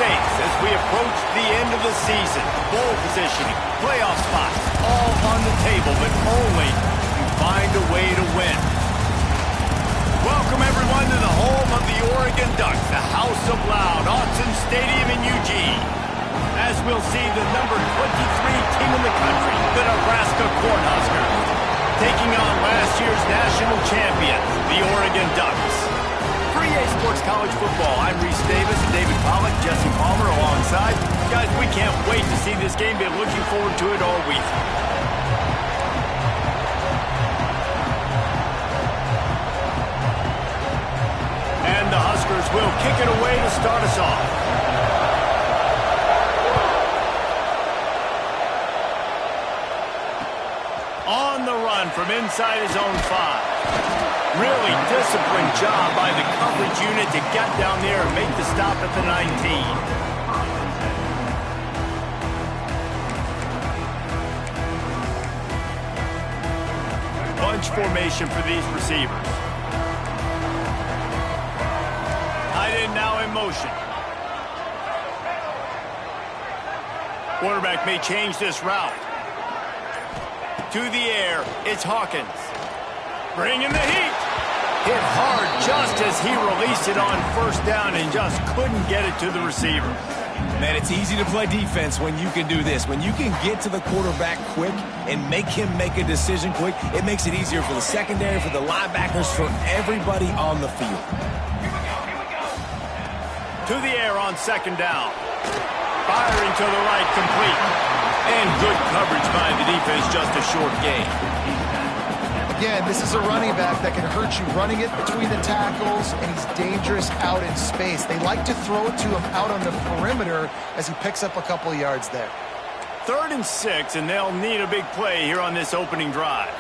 stakes as we approach the end of the season. Bowl positioning, playoff spots, all on the table, but only if you find a way to win. Welcome, everyone, to the home of the Oregon Ducks, the House of Loud, Autzen Stadium in Eugene. As we'll see the number 23 team in the country, the Nebraska Cornhuskers, taking on last year's national champions, the Oregon Ducks. For EA Sports College Football, I'm Reese Davis, David Pollack, Jesse Palmer alongside. Guys, we can't wait to see this game. Been looking forward to it all week. And the Huskers will kick it away to start us off. On the run from inside his own 5. Really disciplined job by the coverage unit to get down there and make the stop at the 19. Bunch formation for these receivers. Tight end now in motion. Quarterback may change this route. To the air, it's Hawkins. Bringing the heat. Hit hard just as he released it on first down and just couldn't get it to the receiver. Man, it's easy to play defense when you can do this. When you can get to the quarterback quick and make him make a decision quick, it makes it easier for the secondary, for the linebackers, for everybody on the field. To the air on second down. Firing to the right, complete. And good coverage by the defense, just a short gain. Again, this is a running back that can hurt you running it between the tackles, and he's dangerous out in space. They like to throw it to him out on the perimeter as he picks up a couple yards there. 3rd and 6, and they'll need a big play here on this opening drive.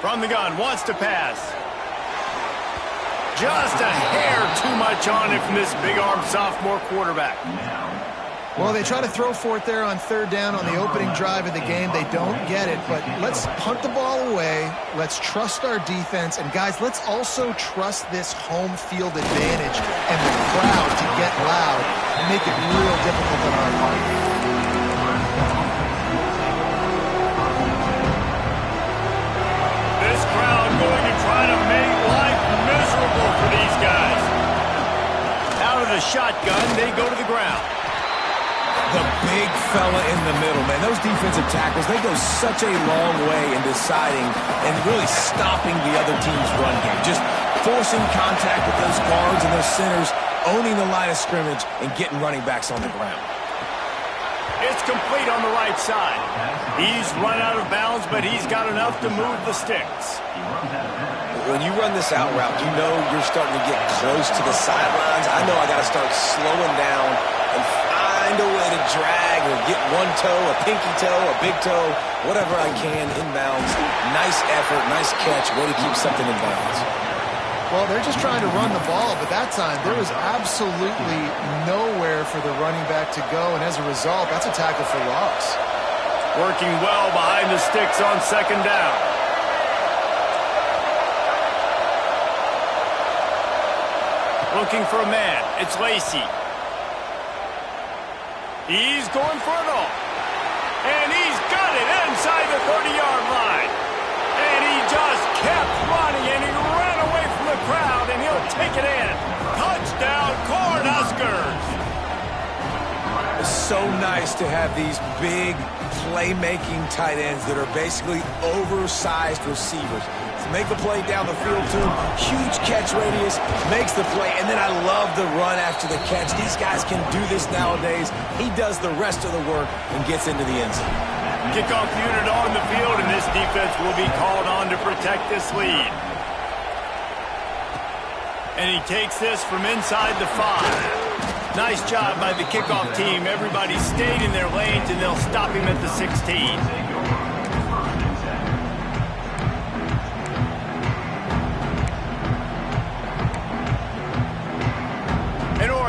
From the gun, wants to pass. Just a hair too much on it from this big-armed sophomore quarterback. Well, they try to throw for it there on 3rd down on the opening drive of the game. They don't get it, but let's punt the ball away. Let's trust our defense. And, guys, let's also trust this home field advantage and the crowd to get loud and make it real difficult on our part. Going to try to make life miserable for these guys. Out of the shotgun, they go to the ground. The big fella in the middle, man. Those defensive tackles, they go such a long way in deciding and really stopping the other team's run game. Just forcing contact with those guards and those centers, owning the line of scrimmage, and getting running backs on the ground. It's complete on the right side. He's run out of bounds, but he's got enough to move the sticks. When you run this out route, you know you're starting to get close to the sidelines. I know I got to start slowing down and find a way to drag or get one toe, a pinky toe, a big toe, whatever I can inbounds. Nice effort, nice catch, way to keep something in bounds. Well, they're just trying to run the ball, but that time there was absolutely nowhere for the running back to go, and as a result, that's a tackle for loss. Working well behind the sticks on second down. Looking for a man. It's Lacey. He's going for it all. And he's got it inside the 30-yard line. And he just kept running, and he ran away from the crowd, and he'll take it in. Touchdown, Cornhuskers. It's so nice to have these big playmaking tight ends that are basically oversized receivers. Make a play down the field to him. Huge catch radius, makes the play, and then I love the run after the catch. These guys can do this nowadays. He does the rest of the work and gets into the end zone. Kickoff unit on the field, and this defense will be called on to protect this lead. And he takes this from inside the 5. Nice job by the kickoff team. Everybody stayed in their lanes, and they'll stop him at the 16.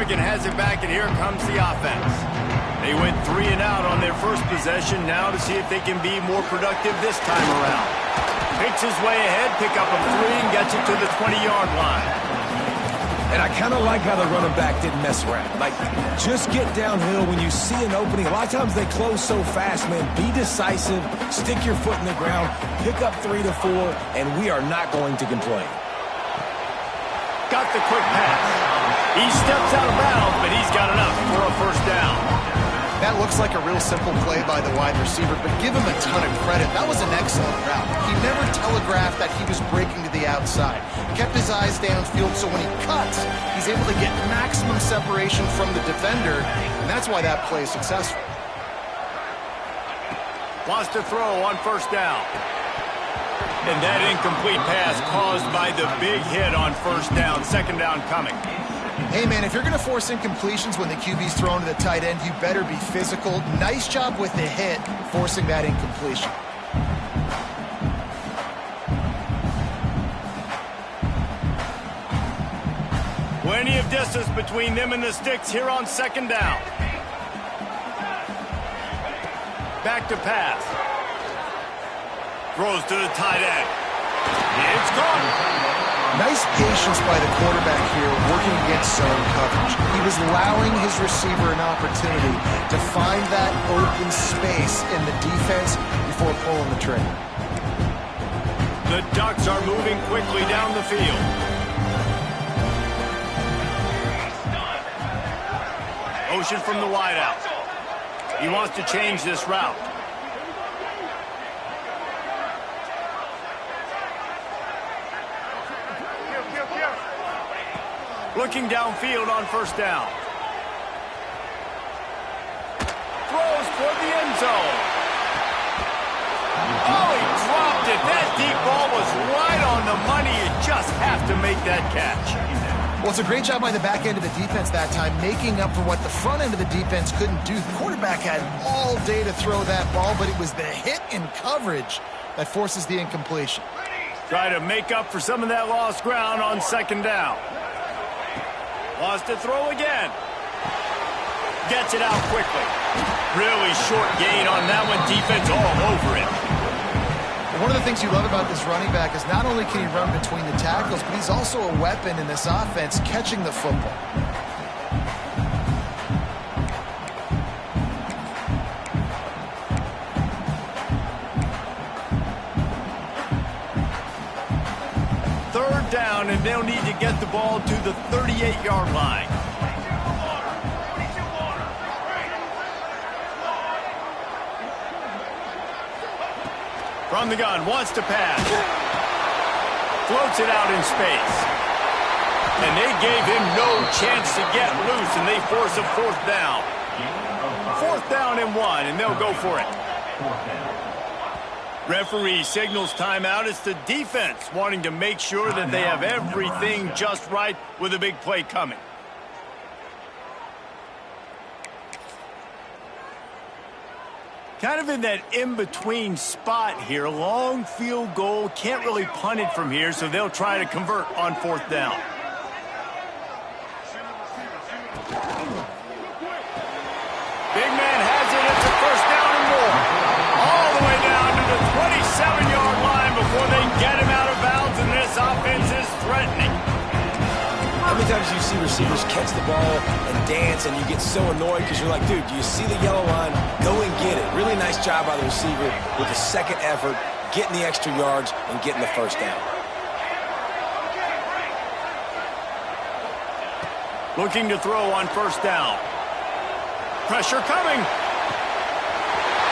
Oregon has it back, and here comes the offense. They went 3 and out on their first possession, now to see if they can be more productive this time around. Picks his way ahead, pick up a 3, and gets it to the 20-yard line. And I kind of like how the running back didn't mess around. Like, just get downhill when you see an opening. A lot of times they close so fast, man. Be decisive, stick your foot in the ground, pick up 3 to 4, and we are not going to complain. Got the quick pass. He steps out of bounds, but he's got enough for a first down. That looks like a real simple play by the wide receiver, but give him a ton of credit. That was an excellent route. He never telegraphed that he was breaking to the outside. Kept his eyes downfield, so when he cuts, he's able to get maximum separation from the defender, and that's why that play is successful. Wants to throw on first down. And that incomplete pass caused by the big hit on first down. Second down coming. Hey, man, if you're going to force incompletions when the QB's thrown to the tight end, you better be physical. Nice job with the hit, forcing that incompletion. Plenty of distance between them and the sticks here on second down. Back to pass. Throws to the tight end. It's gone. Nice patience by the quarterback here working against zone coverage. He was allowing his receiver an opportunity to find that open space in the defense before pulling the trigger. The Ducks are moving quickly down the field. Motion from the wideout. He wants to change this route. Looking downfield on first down. Throws toward the end zone. Oh, he dropped it. That deep ball was right on the money. You just have to make that catch. Well, it's a great job by the back end of the defense that time, making up for what the front end of the defense couldn't do. The quarterback had all day to throw that ball, but it was the hit in coverage that forces the incompletion. Try to make up for some of that lost ground on second down. Wants to throw again. Gets it out quickly. Really short gain on that one. Defense all over it. One of the things you love about this running back is not only can he run between the tackles, but he's also a weapon in this offense catching the football. Third down, and they'll need to get the ball to the 38-yard line. From the gun, wants to pass. Floats it out in space. And they gave him no chance to get loose, and they force a fourth down. Fourth down and 1, and they'll go for it. Referee signals timeout. It's the defense wanting to make sure that they have everything just right with a big play coming. Kind of in that in-between spot here. Long field goal. Can't really punt it from here, so they'll try to convert on fourth down. Big man has it. It's a first down and more. All the way down to the 27-yard line before they get him out of bounds, and this offense is threatening. How many times do you see receivers catch the ball and dance and you get so annoyed because you're like, dude, do you see the yellow line? Go and get it. Really nice job by the receiver with the second effort, getting the extra yards and getting the first down. Looking to throw on first down. Pressure coming.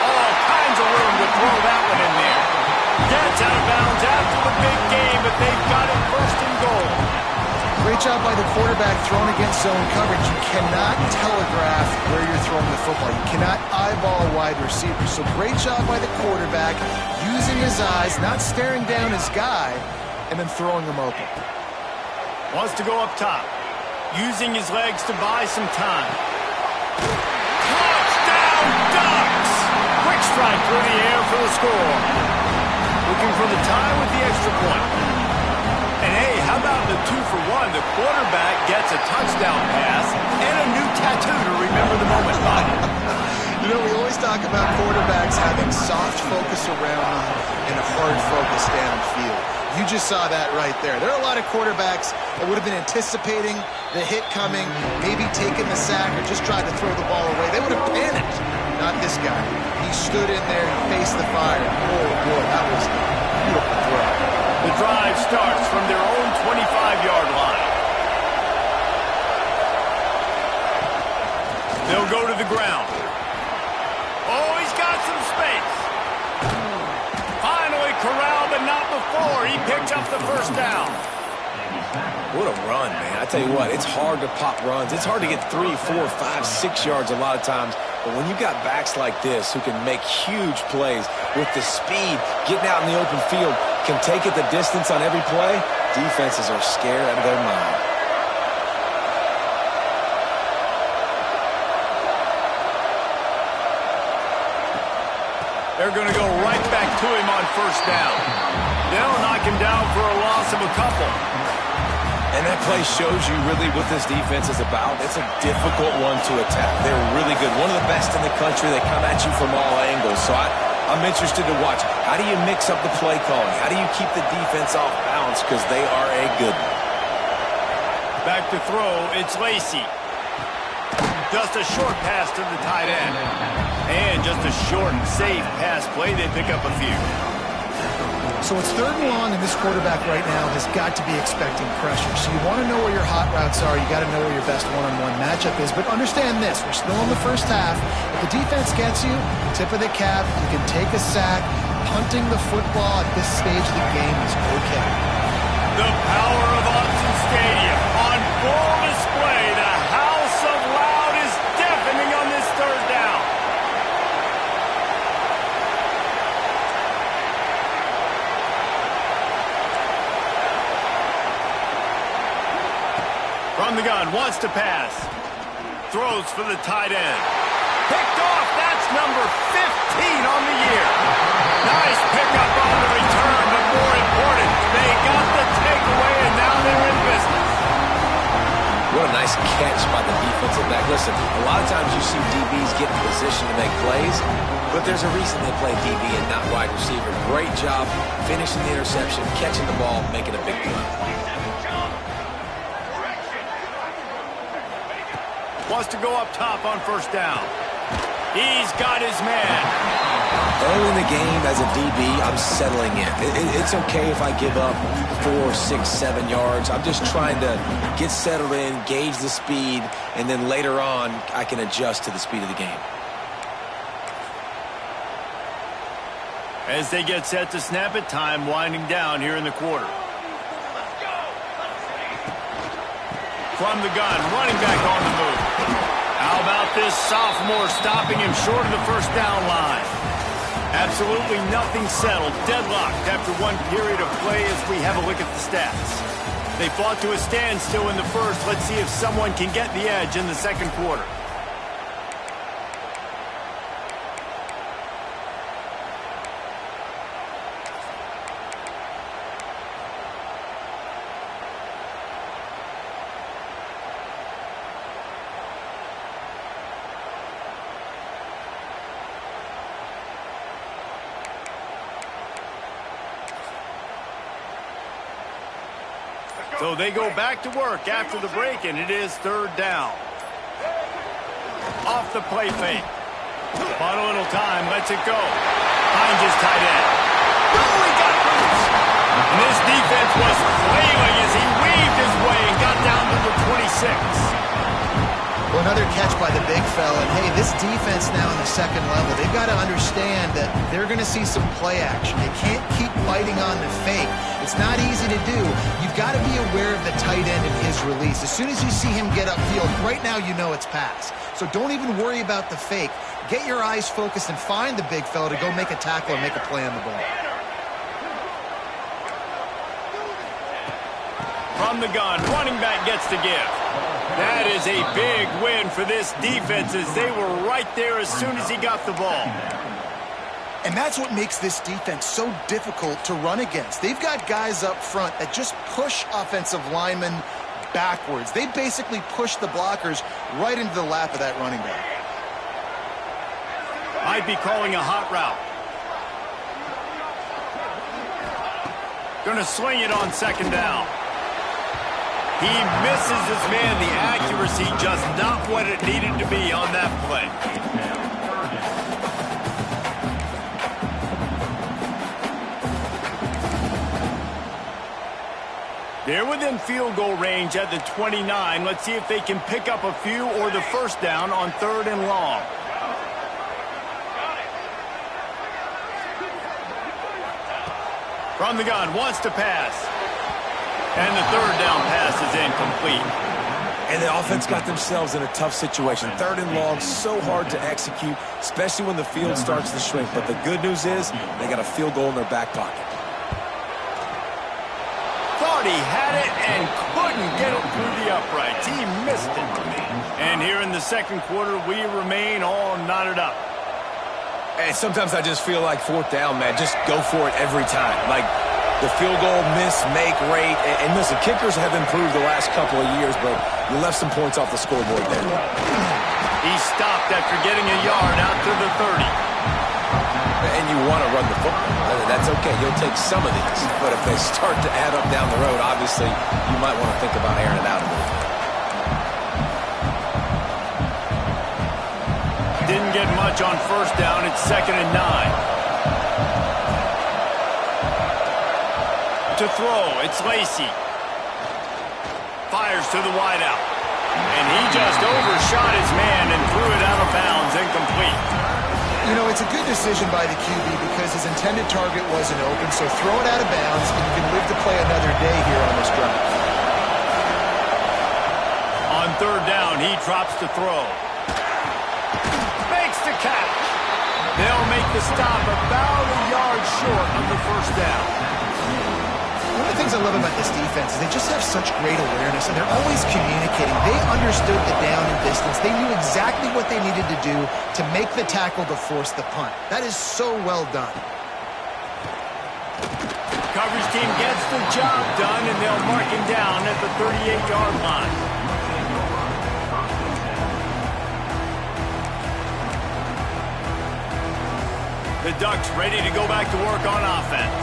All kinds of room to throw that one in there. Gets out of bounds after the big game, but they've got it first and goal. Great job by the quarterback thrown against zone coverage. You cannot telegraph where you're throwing the football. You cannot eyeball wide receivers. So great job by the quarterback using his eyes, not staring down his guy, and then throwing him open. Wants to go up top. Using his legs to buy some time. Touchdown Ducks! Quick strike through the air for the score. Looking for the tie with the extra point. And hey, how about the 2-for-1? The quarterback gets a touchdown pass and a new tattoo to remember the moment by. You know, we always always talk about quarterbacks having soft focus around them and a hard focus downfield. You just saw that right there. There are a lot of quarterbacks that would have been anticipating the hit coming, maybe taking the sack or just tried to throw the ball away. They would have panicked. Not this guy. He stood in there and faced the fire. Oh, boy, that was a beautiful throw. The drive starts from their own 25-yard line. They'll go to the ground. Oh, he's got some space. Finally corralled, but not before. He picked up the first down. What a run, man. I tell you what, it's hard to pop runs. It's hard to get 3, 4, 5, 6 yards a lot of times. But when you got backs like this who can make huge plays with the speed, getting out in the open field, can take it the distance on every play, defenses are scared out of their mind. They're going to go right back to him on first down. They'll knock him down for a loss of a couple. And that play shows you really what this defense is about. It's a difficult one to attack. They're really good. One of the best in the country. They come at you from all angles. So I'm interested to watch. How do you mix up the play calling? How do you keep the defense off balance? Because they are a good one. Back to throw, it's Lacy. Just a short pass to the tight end. And just a short and safe pass play. They pick up a few. So it's 3rd and long, and this quarterback right now has got to be expecting pressure. So you want to know where your hot routes are. You got to know where your best one-on-one matchup is. But understand this, we're still in the first half. If the defense gets you, tip of the cap, you can take a sack. Punting the football at this stage of the game is okay. The power of Autzen Stadium on full display. The house of loud is deafening on this 3rd down. From the gun, wants to pass. Throws for the tight end. Picked off, that's number 15 on the year. Nice pickup on the return, but more important, they got the takeaway, and now they're in business. What a nice catch by the defensive back. Listen, a lot of times you see DBs get in position to make plays, but there's a reason they play DB and not wide receiver. Great job finishing the interception, catching the ball, making a big play. Wants to go up top on first down. He's got his man. Early in the game, as a DB, I'm settling in. It's okay if I give up 4, 6, 7 yards. I'm just trying to get settled in, gauge the speed, and then later on, I can adjust to the speed of the game. As they get set to snap it, time winding down here in the quarter. From the gun, running back on the move. How about this sophomore stopping him short of the first down line? Absolutely nothing settled. Deadlocked after one period of play as we have a look at the stats. They fought to a standstill in the first. Let's see if someone can get the edge in the second quarter. So they go back to work after the break, and it is 3rd down. Off the play fake. Bought a little time, lets it go. Finds his tight end. Oh, he got loose. And this defense was flailing as he weaved his way and got down to the 26. Well, another catch by the big fella. And, hey, this defense now in the second level, they've got to understand that they're going to see some play action. They can't keep biting on the fake. It's not easy to do. You've got to be aware of the tight end and his release. As soon as you see him get upfield, right now you know it's pass. So don't even worry about the fake. Get your eyes focused and find the big fella to go make a tackle and make a play on the ball. From the gun, running back gets the give. That is a big win for this defense as they were right there as soon as he got the ball. And that's what makes this defense so difficult to run against. They've got guys up front that just push offensive linemen backwards. They basically push the blockers right into the lap of that running back. Might be calling a hot route. Gonna swing it on second down. He misses his man. The accuracy just not what it needed to be on that play. They're within field goal range at the 29. Let's see if they can pick up a few or the first down on 3rd and long. From the gun, wants to pass. And the 3rd down pass is incomplete. And the offense got themselves in a tough situation. 3rd and long, so hard to execute, especially when the field starts to shrink. But the good news is they got a field goal in their back pocket. Thought he had it and couldn't get it through the uprights. He missed it. And here in the second quarter, we remain all knotted up. And sometimes I just feel like 4th down, man. Just go for it every time. Like the field goal miss, make rate. And listen, kickers have improved the last couple of years, but you left some points off the scoreboard there. He stopped after getting a yard out to the 30. And you want to run the football. That's okay. You'll take some of these. But if they start to add up down the road, obviously, you might want to think about airing it out a little bit. Didn't get much on first down. It's 2nd and 9. To throw, it's Lacy. Fires to the wideout. And he just overshot his man and threw it out of bounds, incomplete. You know, it's a good decision by the QB because his intended target wasn't open, so throw it out of bounds, and you can live to play another day here on this drive. On 3rd down, he drops to throw. Makes the catch. They'll make the stop about a yard short of the first down. One of the things I love about this defense is they just have such great awareness, and they're always communicating. They understood the down and distance. They knew exactly what they needed to do to make the tackle to force the punt. That is so well done. Coverage team gets the job done, and they'll mark him down at the 38-yard line. The Ducks ready to go back to work on offense.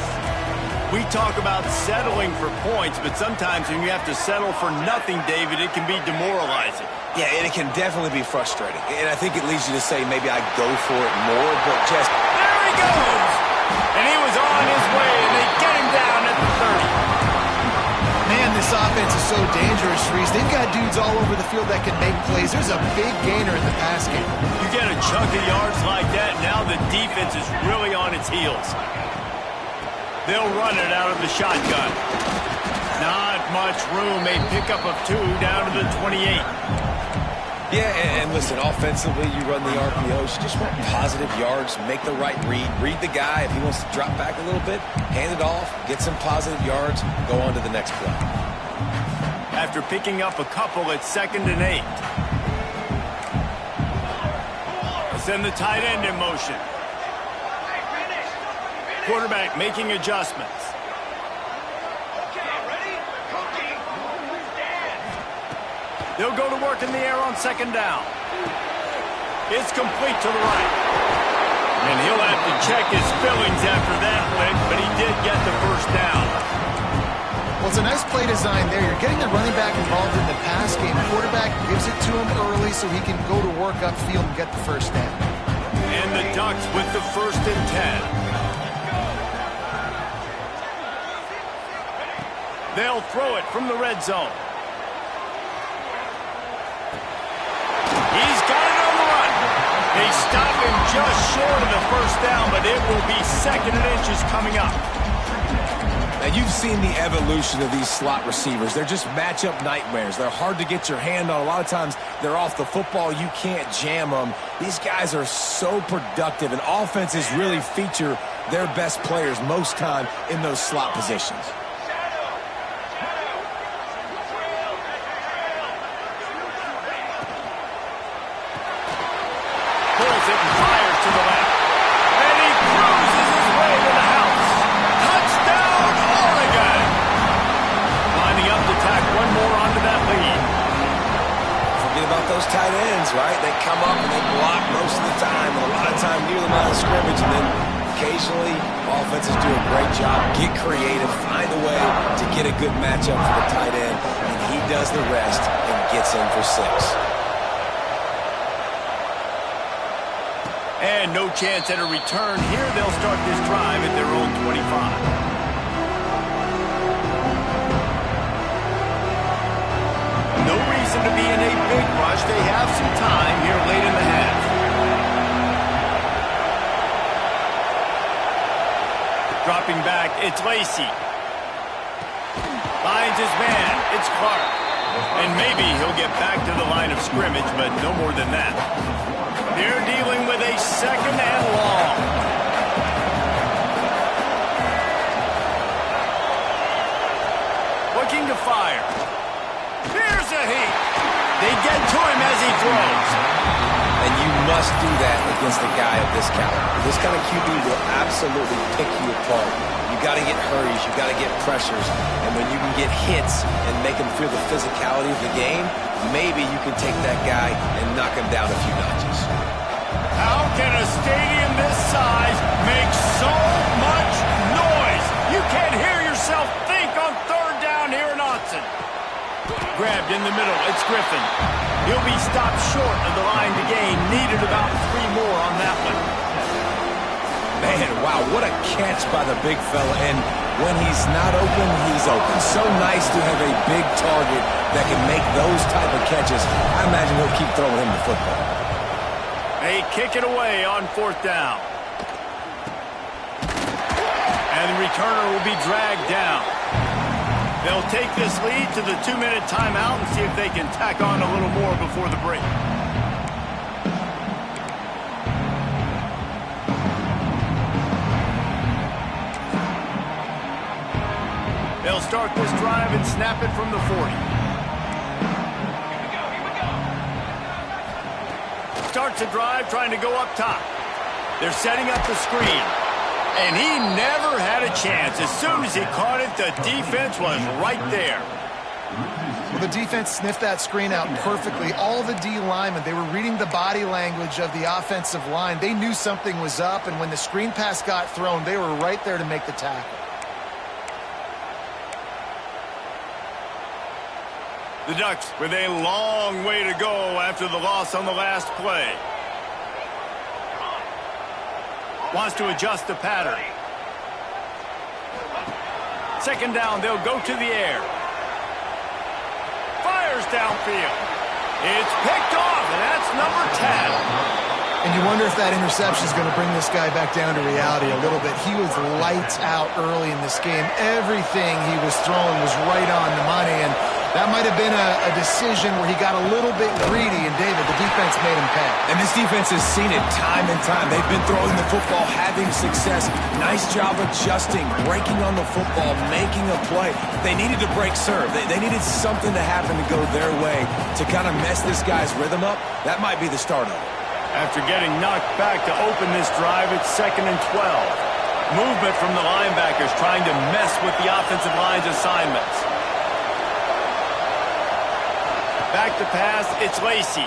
We talk about settling for points, but sometimes when you have to settle for nothing, David, it can be demoralizing. Yeah, and it can definitely be frustrating. And I think it leads you to say maybe I go for it more, but just... There he goes! And he was on his way, and they get him down at the 30. Man, this offense is so dangerous, Reese. They've got dudes all over the field that can make plays. There's a big gainer in the pass game. You get a chunk of yards like that, now the defense is really on its heels. They'll run it out of the shotgun. Not much room. A pickup of 2 down to the 28. Yeah, and listen, offensively, you run the RPOs. You just want positive yards, make the right read. Read the guy. If he wants to drop back a little bit, hand it off, get some positive yards, go on to the next play. After picking up a couple, it's 2nd and 8. Send the tight end in motion. Quarterback making adjustments. They'll go to work in the air on 2nd down. It's complete to the right. And he'll have to check his fillings after that lick, but he did get the first down. Well, it's a nice play design there. You're getting the running back involved in the pass game. Quarterback gives it to him early so he can go to work upfield and get the first down. And the Ducks with the 1st and 10. They'll throw it from the red zone. He's got it on the run. They stop him just short of the first down, but it will be 2nd and inches coming up. Now, you've seen the evolution of these slot receivers. They're just matchup nightmares. They're hard to get your hand on. A lot of times, they're off the football. You can't jam them. These guys are so productive, and offenses really feature their best players most time in those slot positions. Pulls it and fires to the left. And he cruises his way to the house. Touchdown, Oregon! Lining up to tack one more onto that lead. Forget about those tight ends, right? They come up and they block most of the time. And a lot of times down near the line of scrimmage, and then occasionally offenses do a great job, get creative, find a way to get a good matchup for the tight end, and he does the rest and gets in for 6. And no chance at a return here. They'll start this drive at their own 25. No reason to be in a big rush. They have some time here late in the half. Dropping back, it's Lacy. Finds his man, it's Clark. And maybe he'll get back to the line of scrimmage, but no more than that. They're dealing with a 2nd and long. Looking to fire. Here's a heat. They get to him as he throws. And you must do that against a guy of this caliber. This kind of QB will absolutely pick you apart. You got to get hurries, you got to get pressures, and when you can get hits and make him feel the physicality of the game, maybe you can take that guy and knock him down a few notches. How can a stadium this size make so much noise? You can't hear yourself think on 3rd down here in Autzen. Grabbed in the middle, it's Griffin. He'll be stopped short of the line to gain. Needed about 3 more on that one. Man, wow, what a catch by the big fella. And when he's not open, he's open. So nice to have a big target that can make those type of catches. I imagine he'll keep throwing him the football. They kick it away on 4th down. And the returner will be dragged down. They'll take this lead to the 2-minute timeout and see if they can tack on a little more before the break. They'll start this drive and snap it from the 40. Starts a drive trying to go up top. They're setting up the screen. And he never had a chance. As soon as he caught it, the defense was right there. Well, the defense sniffed that screen out perfectly. All the D linemen, they were reading the body language of the offensive line. They knew something was up, and when the screen pass got thrown, they were right there to make the tackle. The Ducks with a long way to go after the loss on the last play. Wants to adjust the pattern. 2nd down, they'll go to the air. Fires downfield. It's picked off, and that's number 10. And you wonder if that interception is going to bring this guy back down to reality a little bit. He was lights out early in this game. Everything he was throwing was right on the money, and that might have been a decision where he got a little bit greedy, and David, the defense made him pay. And this defense has seen it time and time. They've been throwing the football, having success. Nice job adjusting, breaking on the football, making a play. They needed to break serve. They needed something to happen to go their way to kind of mess this guy's rhythm up. That might be the start of it. After getting knocked back to open this drive, it's 2nd and 12. Movement from the linebackers trying to mess with the offensive line's assignments. Back to pass, it's Lacy.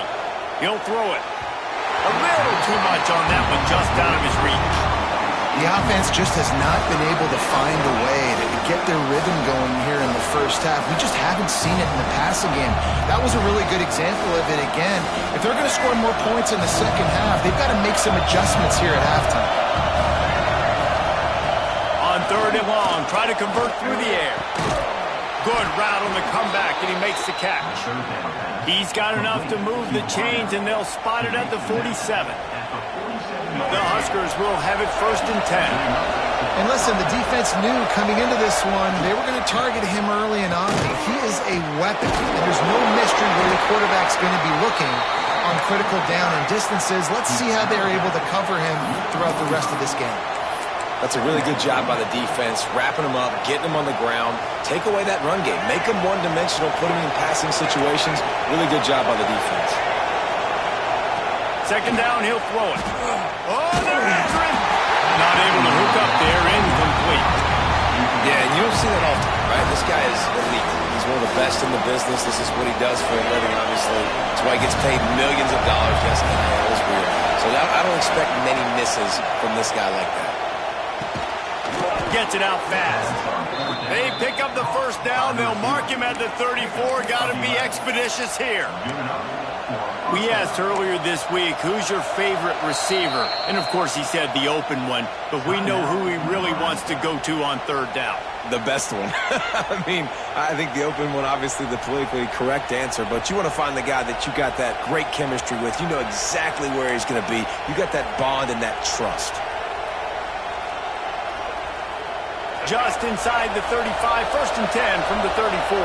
He'll throw it. A little too much on that one, just out of his reach. The offense just has not been able to find a way to get their rhythm going here in the first half. We just haven't seen it in the passing game. That was a really good example of it again. If they're going to score more points in the second half, they've got to make some adjustments here at halftime. On 3rd and long, try to convert through the air. Good route on the comeback, and he makes the catch. He's got enough to move the chains, and they'll spot it at the 47. The Huskers will have it 1st and 10. And listen, the defense knew coming into this one, they were going to target him early and often. He is a weapon, and there's no mystery where the quarterback's going to be looking on critical down and distances. Let's see how they're able to cover him throughout the rest of this game. That's a really good job by the defense, wrapping them up, getting them on the ground, take away that run game, make them one-dimensional, put them in passing situations. Really good job by the defense. 2nd down, he'll throw it. Oh, they're answering. Not able to hook up there, incomplete. Yeah, and you don't see that often, right? This guy is elite. He's one of the best in the business. This is what he does for a living, obviously. That's why he gets paid millions of dollars. Yes, NIL is real. So I don't expect many misses from this guy like that. Gets it out fast. They pick up the first down. They'll mark him at the 34. Got to be expeditious here. We asked earlier this week, who's your favorite receiver? And, of course, he said the open one. But we know who he really wants to go to on third down. The best one. I mean, I think the open one, obviously the politically correct answer, but you want to find the guy that you got that great chemistry with. You know exactly where he's going to be. You got that bond and that trust. Just inside the 35, 1st and 10 from the 34.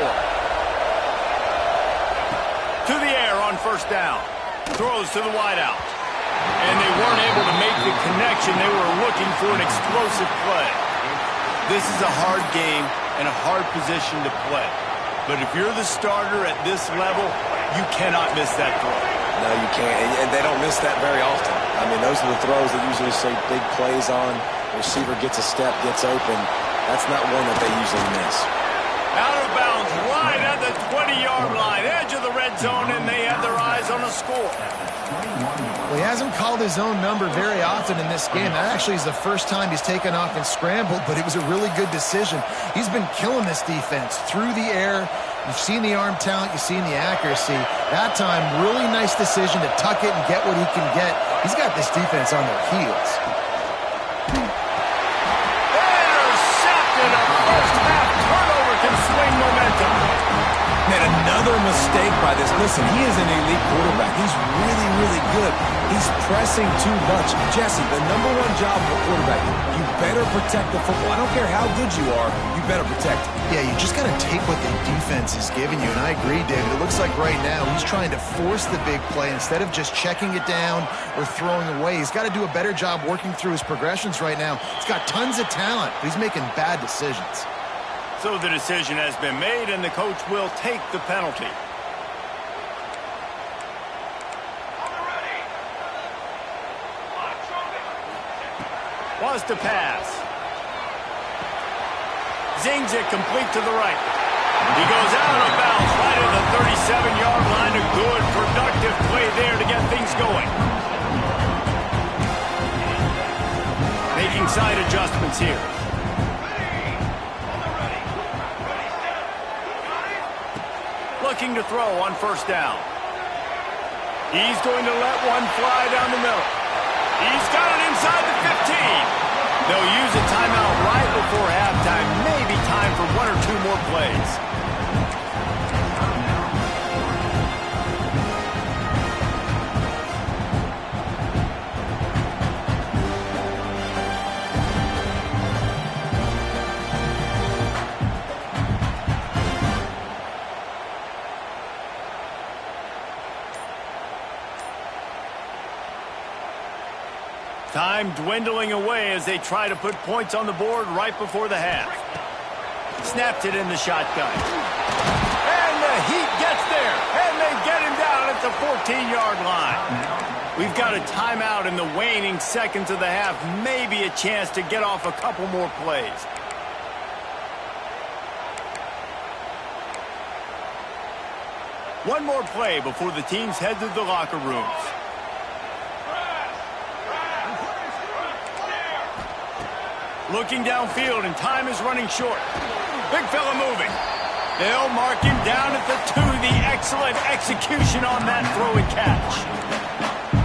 To the air on first down. Throws to the wideout. And they weren't able to make the connection. They were looking for an explosive play. This is a hard game and a hard position to play. But if you're the starter at this level, you cannot miss that throw. No, you can't. And they don't miss that very often. I mean, those are the throws that usually say big plays on. The receiver gets a step, gets open. That's not one that they usually miss. Out of bounds, right at the 20-yard line, edge of the red zone, and they have their eyes on a score. Well, he hasn't called his own number very often in this game. That actually is the first time he's taken off and scrambled, but it was a really good decision. He's been killing this defense through the air. You've seen the arm talent, you've seen the accuracy. That time, really nice decision to tuck it and get what he can get. He's got this defense on their heels. Intercepted. A first-half turnover can swing momentum. Man, another mistake by this. Listen, he is an elite quarterback. He's really, really good. He's pressing too much. Jesse, the number one job of a quarterback, you better protect the football. I don't care how good you are, you better protect it. Yeah, you just got to take what the defense is giving you, and I agree, David. It looks like right now he's trying to force the big play instead of just checking it down or throwing away. He's got to do a better job working through his progressions right now. He's got tons of talent, but he's making bad decisions. So the decision has been made, and the coach will take the penalty. Wants to pass. Zings it complete to the right. He goes out of bounds right at the 37-yard line. A good, productive play there to get things going. Making side adjustments here. Looking to throw on first down. He's going to let one fly down the middle. He's got it inside the 15. They'll use a timeout right before halftime. Maybe time for one or two more plays. Time dwindling away as they try to put points on the board right before the half. Snapped it in the shotgun. And the Heat gets there. And they get him down at the 14-yard line. We've got a timeout in the waning seconds of the half. Maybe a chance to get off a couple more plays. One more play before the teams head to the locker rooms. Looking downfield, and time is running short. Big fella moving. They'll mark him down at the 2. The excellent execution on that throw and catch.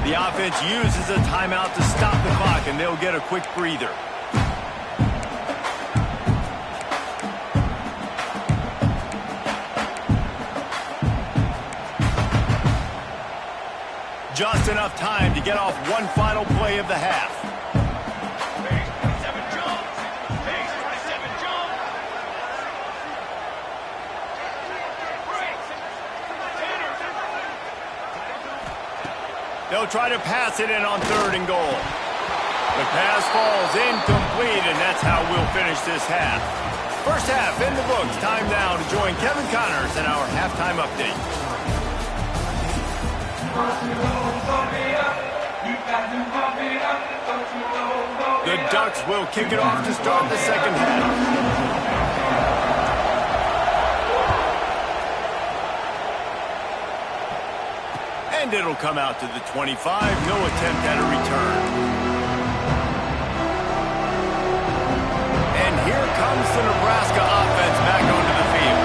The offense uses a timeout to stop the clock, and they'll get a quick breather. Just enough time to get off one final play of the half. They'll try to pass it in on 3rd and goal. The pass falls incomplete, and that's how we'll finish this half. First half in the books. Time now to join Kevin Connors in our halftime update. The Ducks will kick it off to start the second half. And it'll come out to the 25. No attempt at a return. And here comes the Nebraska offense back onto the field.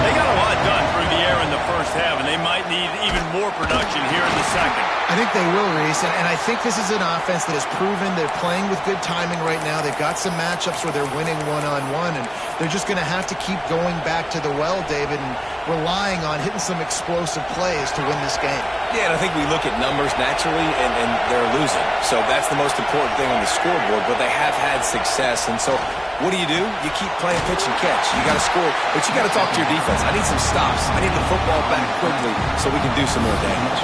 They got a lot done through the air in the first half, and they might need even more production here in the second. I think they will, Reese, and I think this is an offense that has proven they're playing with good timing right now. They've got some matchups where they're winning one-on-one, and they're just going to have to keep going back to the well, David, and relying on hitting some explosive plays to win this game. Yeah, and I think we look at numbers naturally, and they're losing. So that's the most important thing on the scoreboard, but they have had success. And so what do? You keep playing pitch and catch. You got to score, but you got to talk to your defense. I need some stops. I need the football back quickly so we can do some more damage.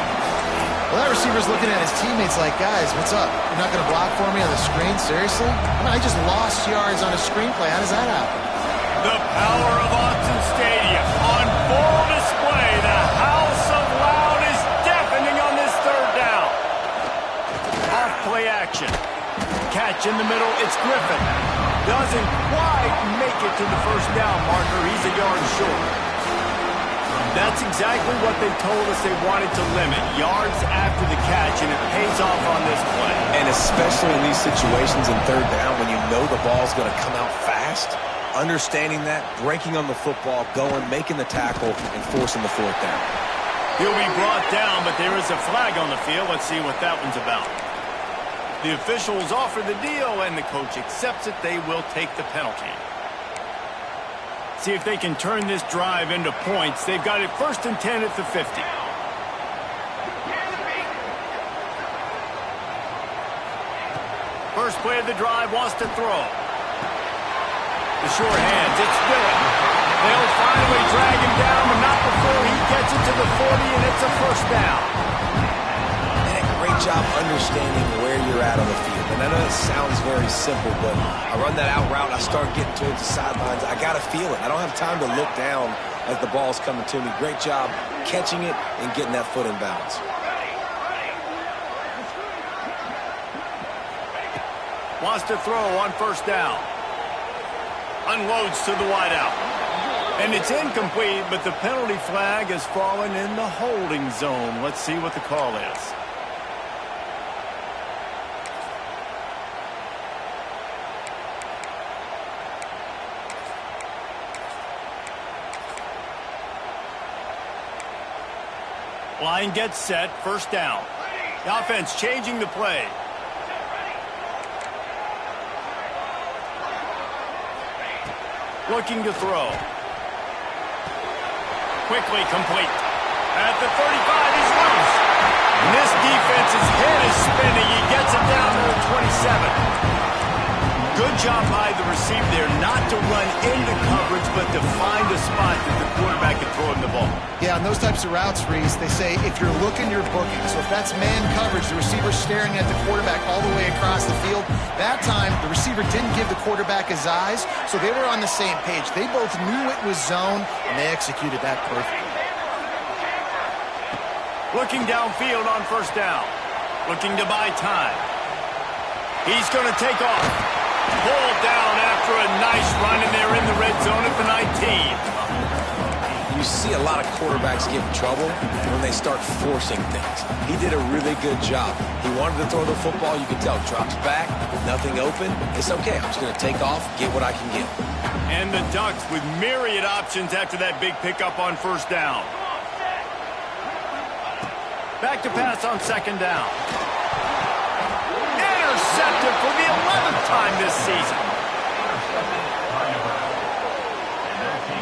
Well, that receiver's looking at his teammates like, guys, what's up? You're not going to block for me on the screen? Seriously? I mean, I just lost yards on a screenplay. How does that happen? The power of Autzen Stadium on full display. The house of loud is deafening on this third down. Off play action. Catch in the middle. It's Griffin. Doesn't quite make it to the first down marker. He's a yard short. That's exactly what they told us they wanted to limit. Yards after the catch, and it pays off on this play. And especially in these situations in third down when you know the ball's going to come out fast, understanding that, breaking on the football, going, making the tackle, and forcing the fourth down. He'll be brought down, but there is a flag on the field. Let's see what that one's about. The officials offer the deal, and the coach accepts it. They will take the penalty. See if they can turn this drive into points. They've got it 1st and 10 at the 50. First play of the drive, wants to throw. The short hands, it's Dillon. They'll finally drag him down, but not before he gets it to the 40, and it's a first down. And a great job understanding where you're at on the field. And I know it sounds very simple, but I run that out route, I start getting towards the sidelines. I got to feel it. I don't have time to look down as the ball's coming to me. Great job catching it and getting that foot in bounds. Wants to throw on first down. Unloads to the wideout. And it's incomplete, but the penalty flag has fallen in the holding zone. Let's see what the call is. Line gets set, first down. The offense changing the play. Looking to throw. Quickly complete. At the 35, he's loose. And this defense's head is spinning. He gets it down to the 27. Good job by the receiver there, not to run into coverage, but to find a spot that the quarterback can throw him the ball. Yeah, on those types of routes, Reese, they say if you're looking, you're booking. So if that's man coverage, the receiver's staring at the quarterback all the way across the field. That time, the receiver didn't give the quarterback his eyes, so they were on the same page. They both knew it was zone, and they executed that perfectly. Looking downfield on first down. Looking to buy time. He's going to take off. Pulled down after a nice run, and they're in the red zone at the 19. You see a lot of quarterbacks get in trouble when they start forcing things. He did a really good job. He wanted to throw the football. You could tell. Drops back, nothing open. It's okay. I'm just going to take off, get what I can get. And the Ducks with myriad options after that big pickup on first down. Back to pass on second down. Intercepted for the 11th time this season.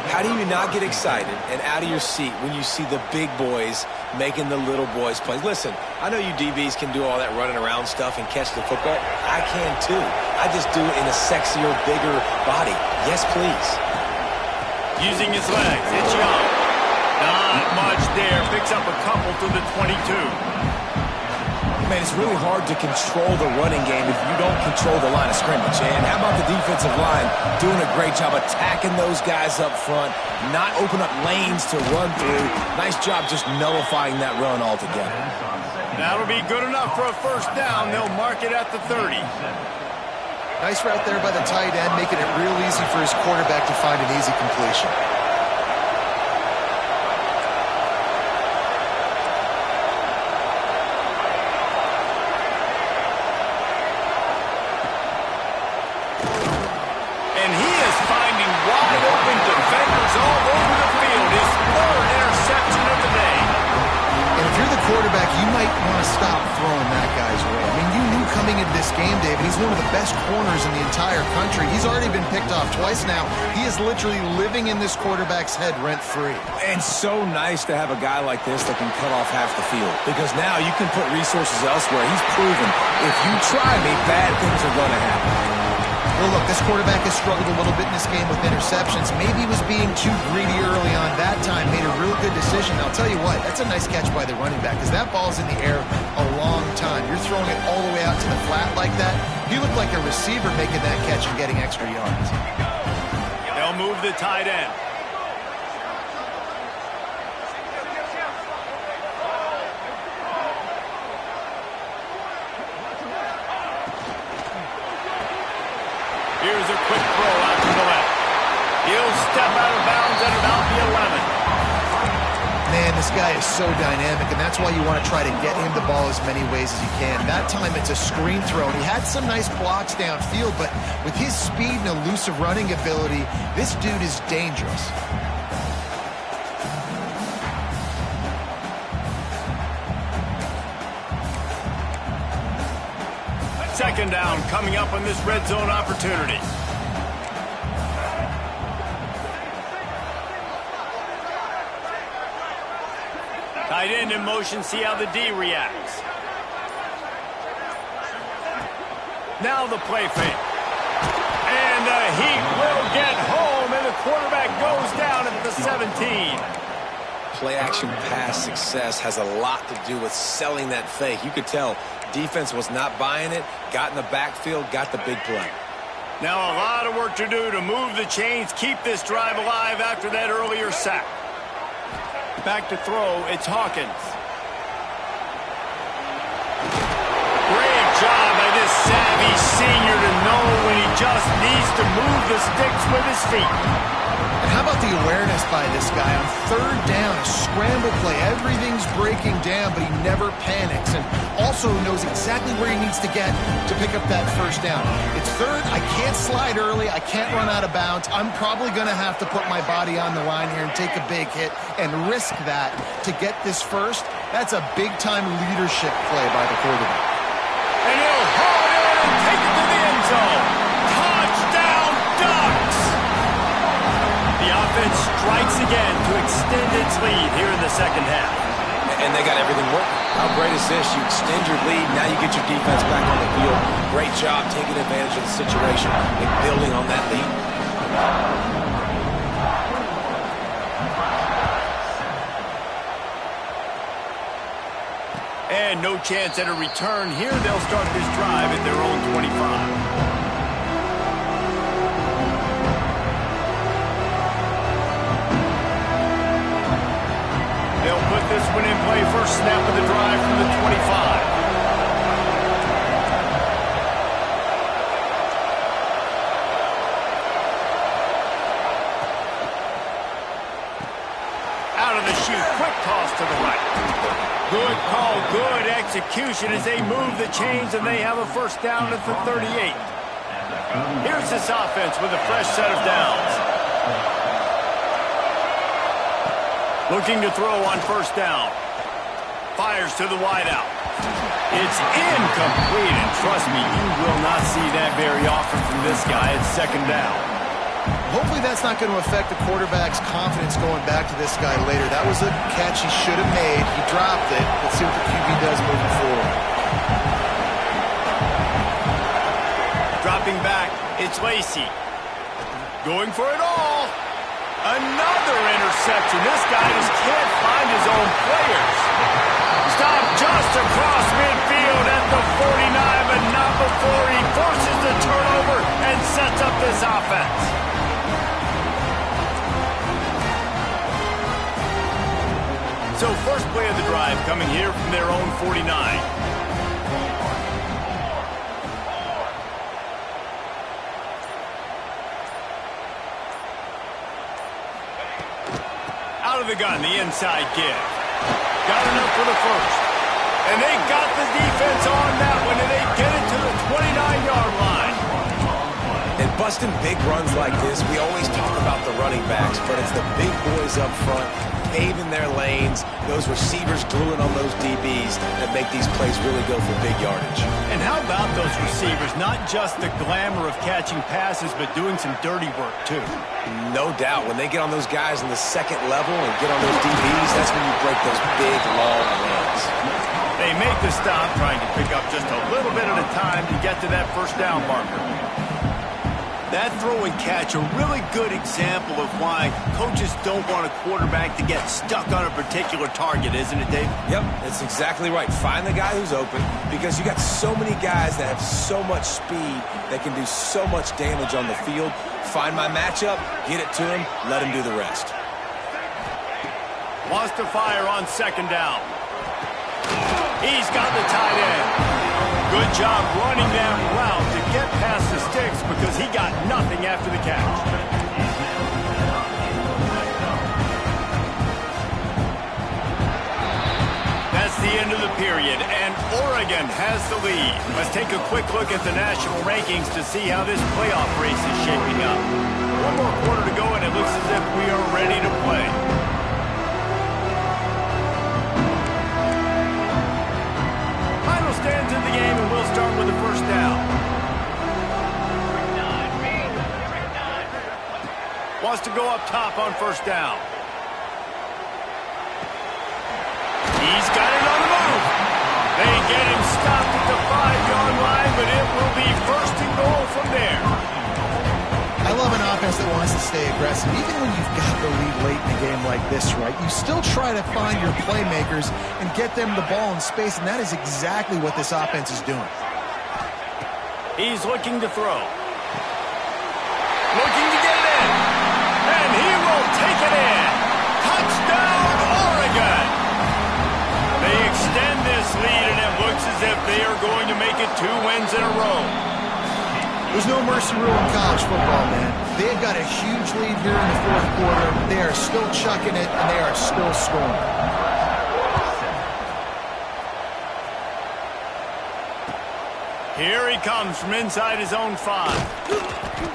How do you not get excited and out of your seat when you see the big boys making the little boys play? Listen, I know you DBs can do all that running around stuff and catch the football. I can too. I just do it in a sexier, bigger body. Yes, please. Using his legs, it's Young. Not much there. Picks up a couple to the 22. Man, it's really hard to control the running game if you don't control the line of scrimmage. And how about the defensive line doing a great job attacking those guys up front, not open up lanes to run through. Nice job just nullifying that run altogether. That'll be good enough for a first down. They'll mark it at the 30. Nice route there by the tight end, making it real easy for his quarterback to find an easy completion. And he is finding wide open defenders all over the field. His third interception of the day. And if you're the quarterback, you might want to stop throwing that guy's way. I mean, you knew coming into this game, David, he's one of the best corners in the entire country. He's already been picked off twice now. He is literally living in this quarterback's head rent-free. And so nice to have a guy like this that can cut off half the field. Because now you can put resources elsewhere. He's proven if you try me, bad things are going to happen. Well, look, this quarterback has struggled a little bit in this game with interceptions. Maybe he was being too greedy early on that time, made a real good decision. I'll tell you what, that's a nice catch by the running back because that ball's in the air a long time. You're throwing it all the way out to the flat like that. He looked like a receiver making that catch and getting extra yards. They'll move the tight end. Here's a quick throw out to the left. He'll step out of bounds at about the 11. Man, this guy is so dynamic, and that's why you want to try to get him the ball as many ways as you can. That time it's a screen throw, and he had some nice blocks downfield, but with his speed and elusive running ability, this dude is dangerous. Second down coming up on this red zone opportunity. Tight end in motion, see how the D reacts. Now the play fake. And the Heat will get home, and the quarterback goes down at the 17. Play-action pass success has a lot to do with selling that fake. You could tell defense was not buying it, got in the backfield, got the big play. Now a lot of work to do to move the chains, keep this drive alive after that earlier sack. Back to throw, it's Hawkins. Great job by this savvy senior to know when he just needs to move the sticks with his feet. And how about the awareness by this guy on third down, a scramble play. Everything's breaking down, but he never panics and also knows exactly where he needs to get to pick up that first down. It's third. I can't slide early. I can't run out of bounds. I'm probably going to have to put my body on the line here and take a big hit and risk that to get this first. That's a big-time leadership play by the quarterback. And he'll haul it in and take it to the end zone. Touchdown, Ducks! The offense strikes again to extend its lead here in the second half. And they got everything working. How great is this? You extend your lead, now you get your defense back on the field. Great job taking advantage of the situation and building on that lead. And no chance at a return here. They'll start this drive at their own 25. They'll put this one in play. First snap of the drive from the 25. Out of the chute, quick toss to the right. Good call, good execution as they move the chains and they have a first down at the 38. Here's this offense with a fresh set of downs. Looking to throw on first down. Fires to the wideout. It's incomplete, and trust me, you will not see that very often from this guy at second down. Hopefully that's not going to affect the quarterback's confidence going back to this guy later. That was a catch he should have made. He dropped it. Let's see what the QB does moving forward. Dropping back, it's Lacey. Going for it all. Another interception. This guy just can't find his own players. Stopped just across midfield at the 49, but not before he forces the turnover and sets up this offense. So first play of the drive coming here from their own 49. Out of the gun, the inside give. Got enough for the first. And they got the defense on that one, and they get it to the 29-yard line. And busting big runs like this, we always talk about the running backs, but it's the big boys up front, paving their lanes, those receivers gluing on those DBs that make these plays really go for big yardage. And how about those receivers? Not just the glamour of catching passes, but doing some dirty work, too. No doubt. When they get on those guys in the second level and get on those DBs, that's when you break those big, long runs. They make the stop, trying to pick up just a little bit at a time to get to that first down marker. That throw and catch, a really good example of why coaches don't want a quarterback to get stuck on a particular target, isn't it, Dave? Yep, that's exactly right. Find the guy who's open, because you got so many guys that have so much speed that can do so much damage on the field. Find my matchup, get it to him, let him do the rest. Wants to fire on second down. He's got the tight end. Good job running that route to get past the sticks because he got nothing after the catch. That's the end of the period, and Oregon has the lead. Let's take a quick look at the national rankings to see how this playoff race is shaping up. One more quarter to go, and it looks as if we are ready to play. Stands in the game, and we'll start with the first down. Wants to go up top on first down. He's got it on the move. They get him stopped at the 5-yard line, but it will be first and goal from there. I love an offense that wants to stay aggressive. Even when you've got the lead late in a game like this, right, you still try to find your playmakers and get them the ball in space, and that is exactly what this offense is doing. He's looking to throw. Looking to get it in. And he will take it in. Touchdown, Oregon. They extend this lead, and it looks as if they are going to make it 2 wins in a row. There's no mercy rule in college football, man. They've got a huge lead here in the fourth quarter. They are still chucking it, and they are still scoring. Here he comes from inside his own 5.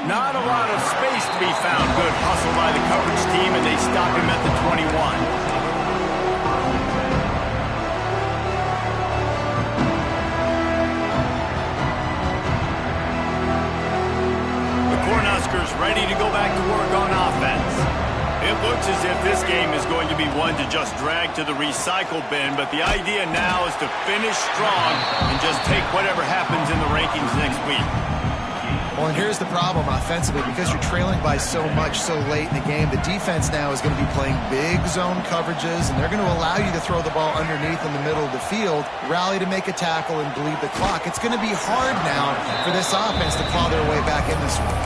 Not a lot of space to be found. Good hustle by the coverage team, and they stop him at the 21. Cornhuskers ready to go back to work on offense. It looks as if this game is going to be one to just drag to the recycle bin, but the idea now is to finish strong and just take whatever happens in the rankings next week. Well, and here's the problem offensively. Because you're trailing by so much so late in the game, the defense now is going to be playing big zone coverages, and they're going to allow you to throw the ball underneath in the middle of the field, rally to make a tackle, and bleed the clock. It's going to be hard now for this offense to claw their way back in this one.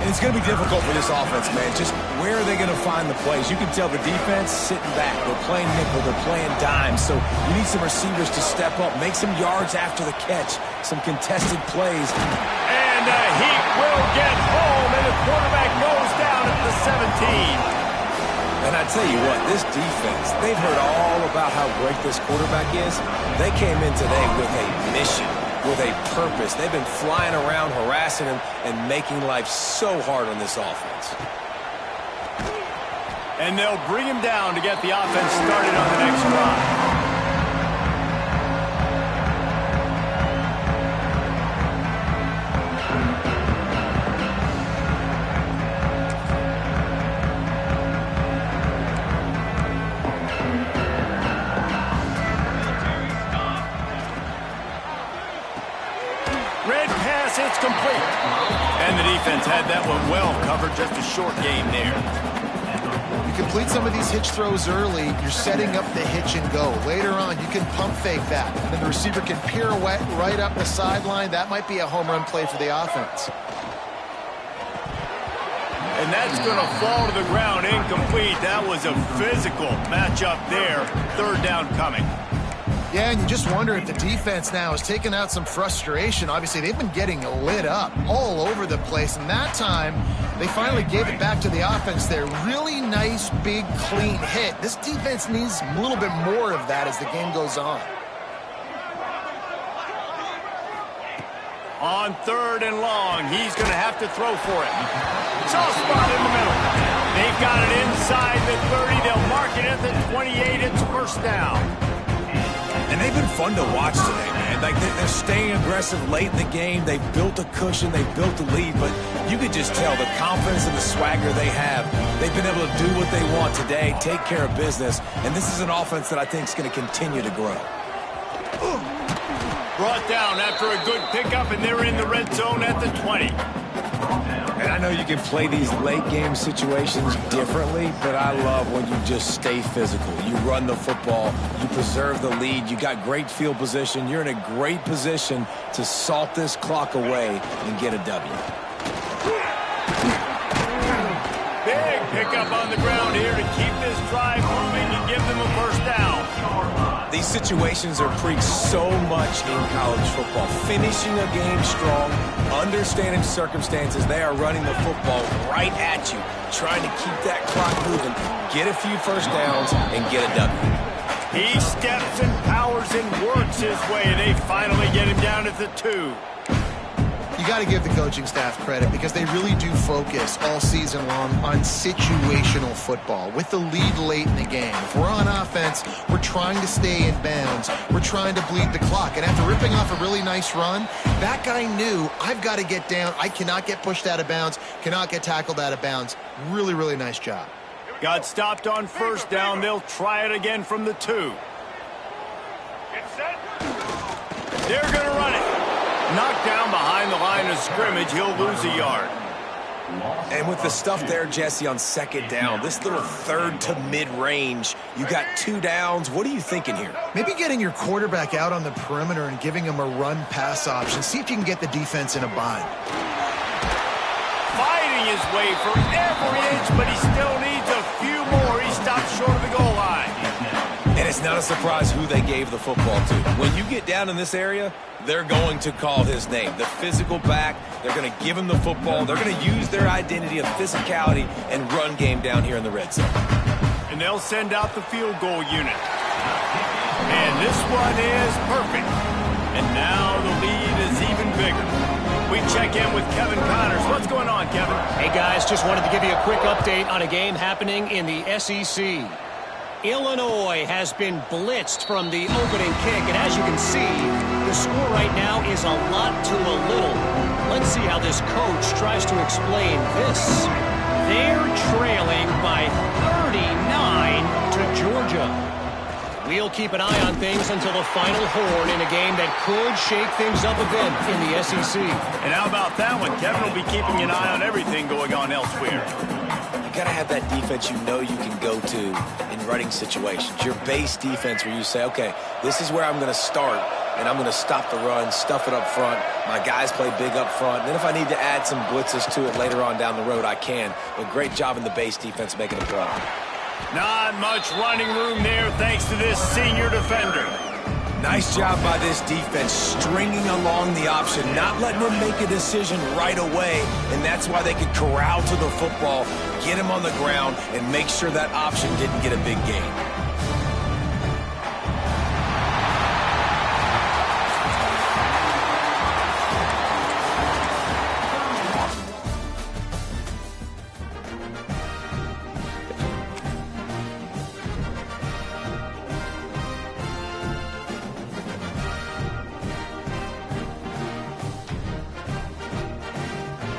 And it's going to be difficult for this offense, man. Just where are they going to find the plays? You can tell the defense sitting back. They're playing nickel. They're playing dime. So you need some receivers to step up, make some yards after the catch, some contested plays. And he will get home, and the quarterback goes down at the 17. And I tell you what, this defense, they've heard all about how great this quarterback is. They came in today with a mission, with a purpose. They've been flying around, harassing him, and making life so hard on this offense. And they'll bring him down to get the offense started on the next drive. It's complete. And the defense had that one well covered. Just a short game there. You complete some of these hitch throws early, you're setting up the hitch and go. Later on, you can pump fake that. And then the receiver can pirouette right up the sideline. That might be a home run play for the offense. And that's going to fall to the ground incomplete. That was a physical matchup there. Third down coming. Yeah, and you just wonder if the defense now has taken out some frustration. Obviously, they've been getting lit up all over the place, and that time they finally gave it back to the offense there. Really nice, big, clean hit. This defense needs a little bit more of that as the game goes on. On third and long, he's going to have to throw for it. Soft spot in the middle. They've got it inside the 30. They'll mark it at the 28. It's first down. And they've been fun to watch today, man. Like, they're staying aggressive late in the game. They've built a cushion. They've built a lead. But you could just tell the confidence and the swagger they have. They've been able to do what they want today, take care of business. And this is an offense that I think is going to continue to grow. Brought down after a good pickup, and they're in the red zone at the 20. And I know you can play these late-game situations differently, but I love when you just stay physical. You run the football. You preserve the lead. You got great field position. You're in a great position to salt this clock away and get a W. Big pickup on the ground here to keep this drive moving and give them a first down. These situations are preached so much in college football. Finishing a game strong, understanding circumstances. They are running the football right at you, trying to keep that clock moving, get a few first downs, and get a W. He steps and powers and works his way. They finally get him down at the 2. You got to give the coaching staff credit because they really do focus all season long on situational football with the lead late in the game. If we're on offense, we're trying to stay in bounds. We're trying to bleed the clock. And after ripping off a really nice run, that guy knew, I've got to get down. I cannot get pushed out of bounds, cannot get tackled out of bounds. Really, really nice job. Got stopped on first down. They'll try it again from the 2. They're going to run it. Knocked down behind the line of scrimmage. He'll lose a yard. And with the stuff there, Jesse, on second down, this little third to mid-range, you got 2 downs. What are you thinking here? Maybe getting your quarterback out on the perimeter and giving him a run-pass option. See if you can get the defense in a bind. Fighting his way for every inch, but he still needs a few more. He stops short of the goal line. And it's not a surprise who they gave the football to. When you get down in this area, they're going to call his name. The physical back, they're going to give him the football. They're going to use their identity of physicality and run game down here in the red zone. And they'll send out the field goal unit. And this one is perfect. And now the lead is even bigger. We check in with Kevin Connors. What's going on, Kevin? Hey, guys, just wanted to give you a quick update on a game happening in the SEC. Illinois has been blitzed from the opening kick, and as you can see, the score right now is a lot to a little. Let's see how this coach tries to explain this. They're trailing by 39 to Georgia. We'll keep an eye on things until the final horn in a game that could shake things up a bit in the SEC. And how about that one? Kevin will be keeping an eye on everything going on elsewhere. You got to have that defense you know you can go to in running situations. Your base defense where you say, okay, this is where I'm going to start, and I'm going to stop the run, stuff it up front. My guys play big up front. And then if I need to add some blitzes to it later on down the road, I can. But great job in the base defense making a play. Not much running room there thanks to this senior defender. Nice job by this defense, stringing along the option, not letting them make a decision right away, and that's why they could corral to the football, get him on the ground, and make sure that option didn't get a big gain.